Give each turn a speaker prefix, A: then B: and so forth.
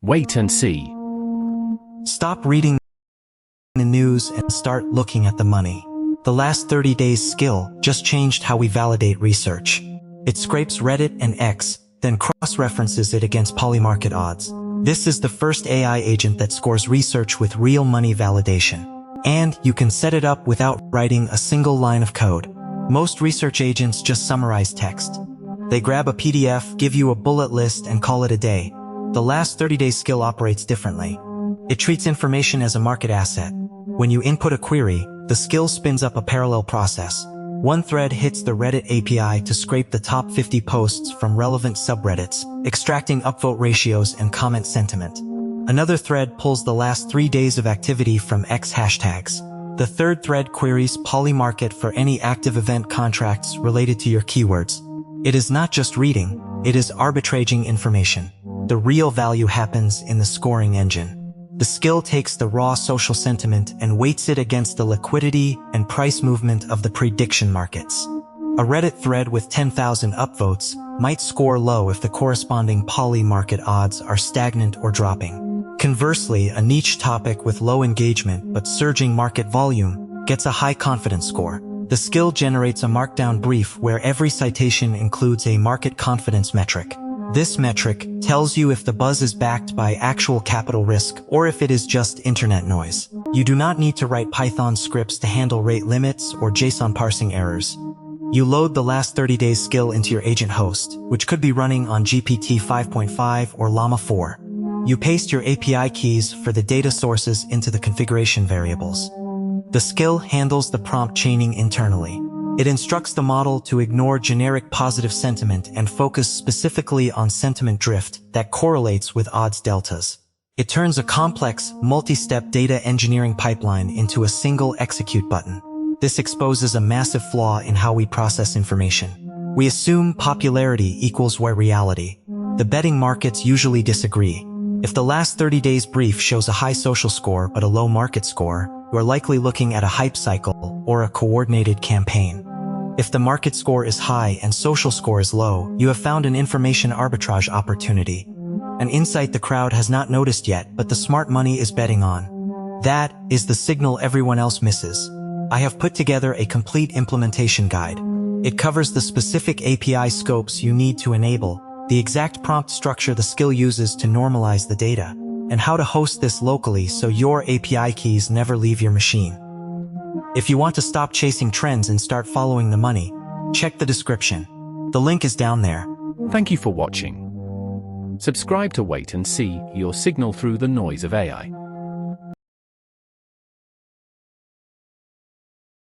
A: Wait and see.
B: Stop reading the news and start looking at the money. The last 30 days skill just changed how we validate research. It scrapes Reddit and X, then cross-references it against Polymarket odds. This is the first AI agent that scores research with real money validation. And you can set it up without writing a single line of code. Most research agents just summarize text. They grab a PDF, give you a bullet list, and call it a day. The last 30 days skill operates differently. It treats information as a market asset. When you input a query, the skill spins up a parallel process. One thread hits the Reddit API to scrape the top 50 posts from relevant subreddits, extracting upvote ratios and comment sentiment. Another thread pulls the last 3 days of activity from X hashtags. The third thread queries Polymarket for any active event contracts related to your keywords. It is not just reading, it is arbitraging information. The real value happens in the scoring engine. The skill takes the raw social sentiment and weights it against the liquidity and price movement of the prediction markets. A Reddit thread with 10,000 upvotes might score low if the corresponding Polymarket odds are stagnant or dropping. Conversely, a niche topic with low engagement but surging market volume gets a high confidence score. The skill generates a markdown brief where every citation includes a market confidence metric. This metric tells you if the buzz is backed by actual capital risk or if it is just internet noise. You do not need to write Python scripts to handle rate limits or JSON parsing errors. You load the last 30 days skill into your agent host, which could be running on GPT 5.5 or Llama 4. You paste your API keys for the data sources into the configuration variables. The skill handles the prompt chaining internally. It instructs the model to ignore generic positive sentiment and focus specifically on sentiment drift that correlates with odds deltas. It turns a complex, multi-step data engineering pipeline into a single execute button. This exposes a massive flaw in how we process information. We assume popularity equals virality. The betting markets usually disagree. If the last 30 days brief shows a high social score but a low market score, you are likely looking at a hype cycle or a coordinated campaign. If the market score is high and social score is low, you have found an information arbitrage opportunity. An insight the crowd has not noticed yet, but the smart money is betting on. That is the signal everyone else misses. I have put together a complete implementation guide. It covers the specific API scopes you need to enable, the exact prompt structure the skill uses to normalize the data, and how to host this locally so your API keys never leave your machine. If you want to stop chasing trends and start following the money, check the description. The link is down there.
A: Thank you for watching. Subscribe to Wait and See, your signal through the noise of AI.